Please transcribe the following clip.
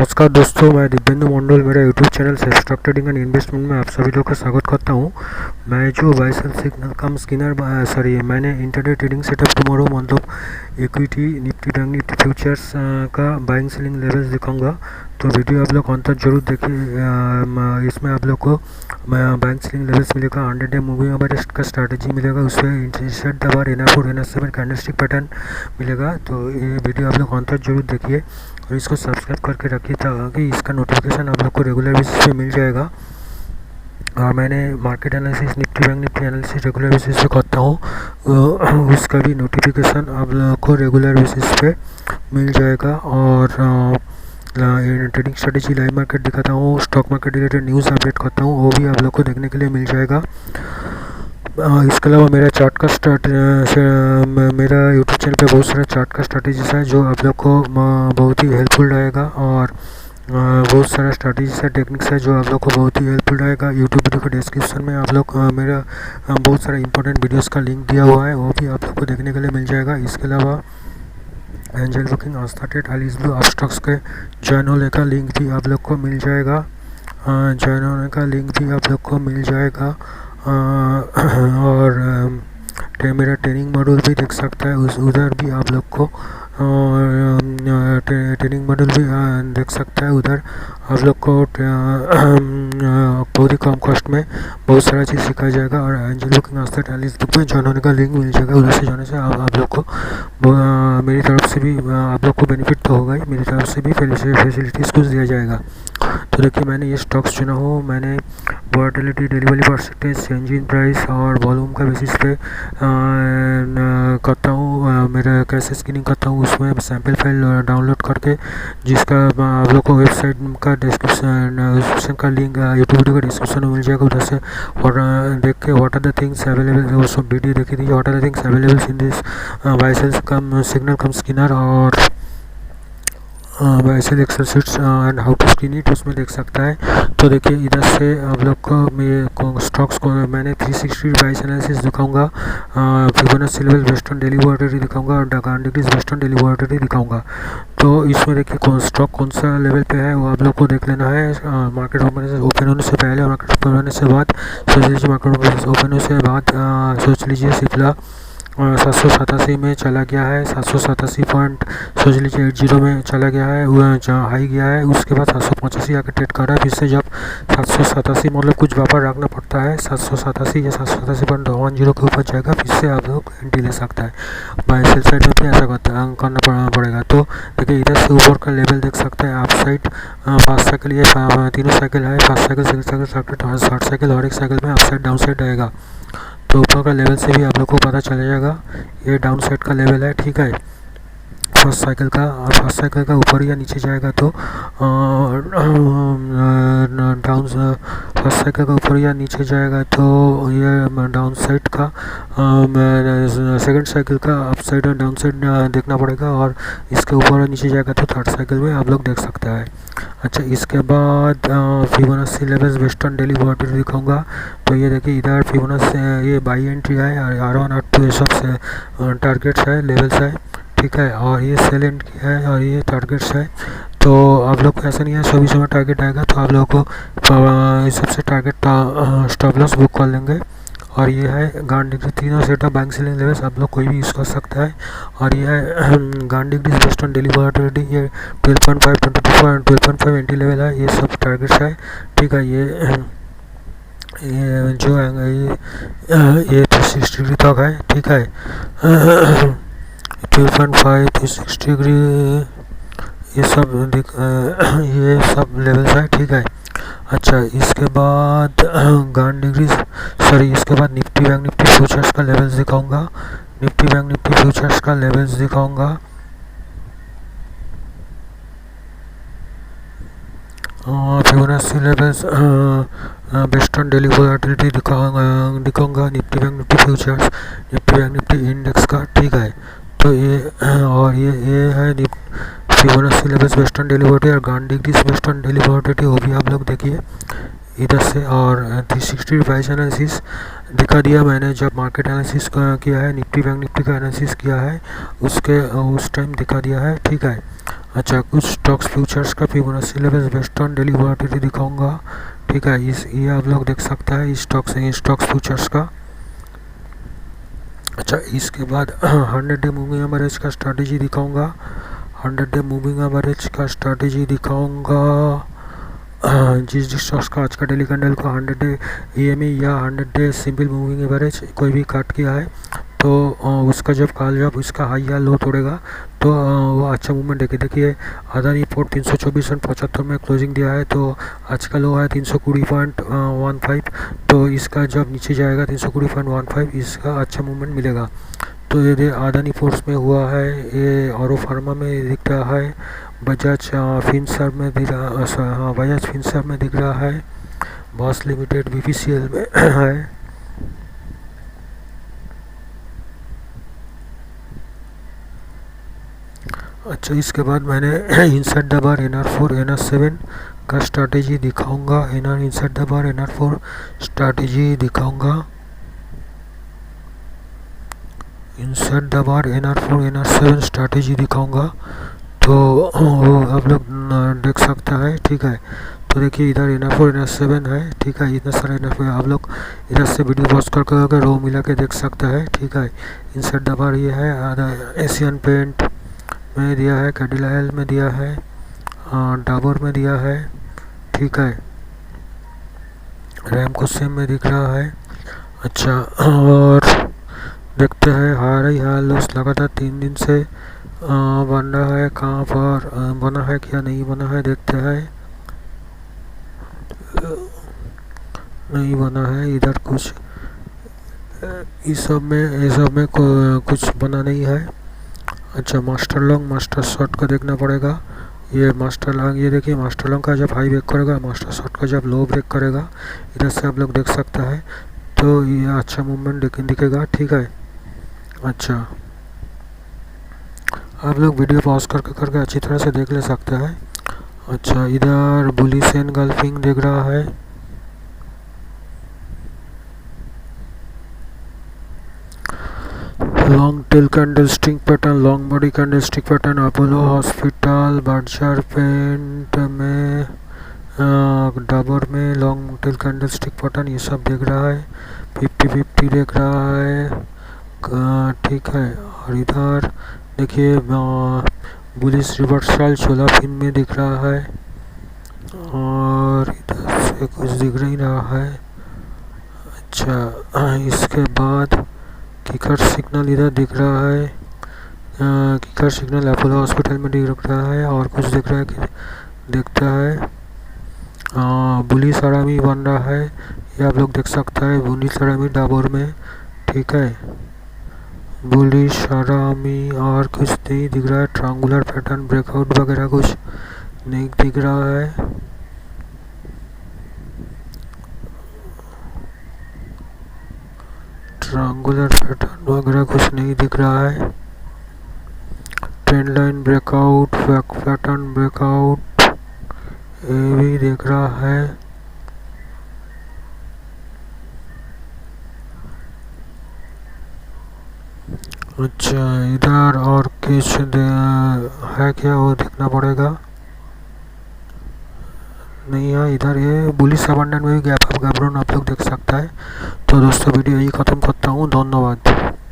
नमस्कार दोस्तों, मैं दिव्येंदु मंडल मेरा YouTube channel self stock trading and investment में आप सभी लोग का स्वागत करता हूं। मैं जो bye cell signal cum Skinner मैंने इंटरडे ट्रेडिंग सेटअप टुमारो मतलब equity Nifty bank Nifty futures का बाइंग सेलिंग लेवल्स दिखाऊंगा। तो वीडियो आप लोग अंत तक जरूर देखिए। इसमें आप लोग को बाइंग सेलिंग लेवल्स मिलेगा, 100 डे मूविंग एवरेज का स्ट्रैटेजी मिलेगा, उसमें इंटरेस्ट दबार NF और NS7 कैंडलस्टिक पैटर्न मिलेगा। तो ये वीडियो आप लोग अंत तक जरूर देखिए और इसको सब्सक्राइब करके रखिए ताकि इसका नोटिफिकेशन आप लोग को रेगुलर बेसिस पे मिल जाएगा। और मैंने market analysis Nifty bank Nifty analysis regular basis पे करता हूँ, उसका भी नोटिफिकेशन आप लोगों को रेगुलर बेसिस पे मिल जाएगा। और ट्रेडिंग स्ट्रेटेजी लाइव मार्केट दिखाता हूँ, stock market related news update करता हूँ, वो भी आप लोग को देखने के लिए मिल जाएगा। इसके अलावा मेरा चार्ट का मेरा यूट्यूब चैनल पे बहुत सारा चार्ट का स्ट्रैटेजीज है जो आप लोग को बहुत ही हेल्पफुल रहेगा। और बहुत सारा स्ट्रैटेजीज है, टेक्निक्स है जो आप लोग को बहुत ही हेल्पफुल रहेगा। यूट्यूब वीडियो के डिस्क्रिप्शन में आप लोग मेरा बहुत सारा इंपॉर्टेंट वीडियोस का लिंक दिया हुआ है, वो भी आप लोग को देखने के लिए मिल जाएगा। इसके अलावा एंजल बुकिंग आस्था ब्लू आप स्टॉक्स के ज्वाइन होने का लिंक भी आप लोग को मिल जाएगा। ज्वाइन होने का लिंक भी आप लोग को मिल जाएगा। और मेरा ट्रेनिंग मॉड्यूल भी देख सकता है, उधर भी आप लोग को ट्रेनिंग मॉड्यूल भी देख सकता है। उधर आप लोग को बहुत ही कम कॉस्ट में बहुत सारा चीज़ सिखाया जाएगा। और एंजल बुकिंग आस्था बुक में ज्वाइन होने का लिंक मिल जाएगा, उधर से जाने से आप लोग को मेरी तरफ से भी आप लोग को बेनिफिट तो होगा ही, मेरी तरफ से भी फैसिलिटीज़ कुछ दिया जाएगा। तो देखिए, मैंने ये स्टॉक्स चुना हूँ, मैंने volatility delivery percentage change in price और वॉल्यूम का बेसिस पे करता हूँ। मेरा कैसे स्कैनिंग करता हूँ, उसमें सैम्पल फाइल डाउनलोड करके जिसका आप लोग को वेबसाइट का डिस्क्रिप्शन का लिंक यूट्यूब वीडियो का डिस्क्रिप्शन में मिल जाएगा। उधर से देख के what are the things available, वो सब वीडियो देखी दीजिए, what are the things available in this buy sell cum signal cum screener और buy sell excel sheets and how to screen it, उसमें देख सकता है। तो देखिए, इधर से आप लोग को मैं स्टॉक्स को मैंने 360 प्राइस एनालिसिस दिखाऊंगा, Fibonacci level based on daily volatility दिखाऊंगा और down decrease based on daily volatility दिखाऊंगा। तो इसमें देखिए कौन स्टॉक कौन सा लेवल पे है वो आप लोग को देख लेना है। मार्केट ओपन होने से पहले और मार्केट ओपन होने से बाद सोच लीजिए, मार्केट ओपन होने से बाद सोच लीजिए सिप्ला 787 में चला गया है, 787 पॉइंट सोच लीजिए 80 में चला गया है, जहाँ हाई गया है, उसके बाद 785 आकर ट्रेड कर रहा है। फिर से जब 787 मतलब कुछ व्यापार रखना पड़ता है, 787 या 787.10 के ऊपर जाएगा, फिर से आप लोग एंट्री ले सकता है। बाय सेल साइड में भी ऐसा करना पड़ेगा। तो देखिए, इधर से ऊपर का लेवल देख सकते हैं आप साइड 5 साइकिल, ये तीनों साइकिल है, 5 साइकिल 6 साइकिल 60 साइकिल और एक साइकिल में अप साइड डाउन साइड आएगा। तो ऊपर का लेवल से भी आप लोग को पता चल जाएगा, ये डाउन साइड का लेवल है, ठीक है। फर्स्ट साइकिल का ऊपर या नीचे जाएगा तो फर्स्ट साइकिल का ऊपर या नीचे जाएगा तो ये डाउन साइड का, सेकंड साइकिल का अप साइड और डाउन साइड देखना पड़ेगा। और इसके ऊपर और नीचे जाएगा तो थर्ड साइकिल में आप लोग देख सकते हैं। अच्छा, इसके बाद Fibonacci levels based on daily volatility दिखाऊंगा। तो ये देखिए, इधर फिबोनाची ये बाई एंट्री है, R1 R2 ये सब टारगेट्स है, लेवल्स है, ठीक है। और ये सेल एंट्री है और ये टारगेट्स है। तो आप लोग को ऐसा नहीं है सभी समय टारगेट आएगा, तो आप लोगों को इस सबसे टारगेट स्टॉप लॉस बुक कर लेंगे। और ये है गांड डिग्री, तीनों set of bank selling levels आप लोग कोई भी यूज़ कर सकता है। और ये है गांड degree based on daily volatility, ये 12.5 22 और 12.5 एंट्री लेवल है, ये सब टारगेट्स है, ठीक है। ये जो है ये 360 डिग्री तक है, ठीक है। 12.5 360 डिग्री ये सब लेवल्स है, ठीक है। अच्छा, इसके बाद गांड डिग्रीज इसके बाद निफ्टी बैंक निफ्टी फ्यूचर्स का लेवल्स दिखाऊंगा, निफ्टी बैंक निफ्टी फ्यूचर्स का लेवल्स दिखाऊंगा। Fibonacci levels based on daily volatility दिखाऊंगा Nifty bank Nifty futures, Nifty bank Nifty index का, ठीक है। तो ये और ये है Fibonacci levels based on daily volatility और Gann degrees based on daily volatility, वो भी आप लोग देखिए इधर से। और 360 प्राइस एनालिसिस दिखा दिया मैंने, जब मार्केट एनालिसिस किया है, निफ्टी बैंक निफ्टी का एनालिसिस किया है, उस टाइम दिखा दिया है, ठीक है। अच्छा, कुछ स्टॉक्स फ्यूचर्स का Fibonacci levels based on daily volatility दिखाऊंगा, ठीक है। ये आप लोग देख सकते हैं स्टॉक्स फ्यूचर्स का। अच्छा, इसके बाद 100 डे मूविंग एवरेज का स्ट्रैटेजी दिखाऊंगा, 100 डे मूविंग एवरेज का स्ट्रैटेजी दिखाऊंगा। जिस स्टॉक्स का आज का डेली कैंडल को 100 डे EMA या 100 डे सिंपल मूविंग एवरेज कोई भी काट किया है, तो उसका जब उसका हाई या लो तोड़ेगा तो वो अच्छा मूवमेंट देखिए अदानी पोर्ट 324.75 में क्लोजिंग दिया है, तो आज का लो है 320.15, तो इसका जब नीचे जाएगा 320.15 इसका अच्छा मूवमेंट मिलेगा। तो ये अदानी पोर्ट्स में हुआ है, ये औरो फार्मा में दिख रहा है, बजाज फिनसर्व में दिख रहा, हाँ बजाज फिनसर्व में दिख रहा है, बॉस लिमिटेड BPCL में है। अच्छा, इसके बाद मैंने inside the bar NR4 NR7 का स्ट्रैटेजी दिखाऊंगा, inside the bar NR4 strategy दिखाऊंगा, inside the bar NR4 NR7 strategy दिखाऊंगा। तो आप लोग देख सकते हैं, ठीक है। तो देखिए इधर NR4 NR7 है, ठीक है, इतना सारा NR4 आप लोग इधर से वीडियो पॉज करके रो मिला के देख सकते हैं, ठीक है। इनसाइड द बार ये है, एशियन पेंट में दिया है, कैडिलाइल में दिया है, डाबर में दिया है, ठीक है, रैमको सेम में दिख रहा है। अच्छा, और देखते हैं हाई लॉस लगातार 3 दिन से बन रहा है, कहाँ पर बना है क्या नहीं बना है देखते हैं। नहीं बना है इधर कुछ, इस सब में कुछ बना नहीं है। अच्छा, मास्टर लॉन्ग मास्टर शॉर्ट का देखना पड़ेगा। ये मास्टर लॉन्ग, ये देखिए मास्टर लॉन्ग का जब हाई ब्रेक करेगा, मास्टर शॉर्ट का जब लो ब्रेक करेगा, इधर से आप लोग देख सकते हैं, तो ये अच्छा मूवमेंट दिखेगा, ठीक है। अच्छा, आप लोग वीडियो पॉज करके अच्छी तरह से देख ले सकते हैं। अच्छा, इधर बुलिश एनगल्फिंग दिख रहा है, long tail candlestick pattern, long body candlestick pattern, Apollo hospital, Berger paint में, डाबर में लॉन्ग टेल कैंडलस्टिक पैटर्न, ये सब दिख रहा है। 50-50 दिख रहा है, ठीक है। और इधर देखिए बुलिश रिवर्सल 16 फिन में दिख रहा है, और इधर से कुछ दिख नहीं रहा है। अच्छा, इसके बाद किकर सिग्नल इधर दिख रहा है, किकर सिग्नल अपोलो हॉस्पिटल में दिख रहा है, और कुछ दिख रहा है कि देखता है बुलिश आरामी बन रहा है, ये आप लोग देख सकते हैं, बुलिश आरामी डाबर में, ठीक है, बुलिश आरामी, और कुछ नहीं दिख रहा है। ट्रायंगुलर पैटर्न ब्रेकआउट वगैरह कुछ नहीं दिख रहा है। ट्रायंगुलर पैटर्न वगैरह कुछ नहीं दिख रहा है। Trend line breakout, pattern breakout, ये भी दिख रहा है। अच्छा, इधर और कुछ है क्या वो देखना पड़ेगा, नहीं है इधर। ये बुलिश अबंडन में भी गैप आप लोग देख सकता है। तो दोस्तों वीडियो यही ख़त्म करता हूँ, धन्यवाद।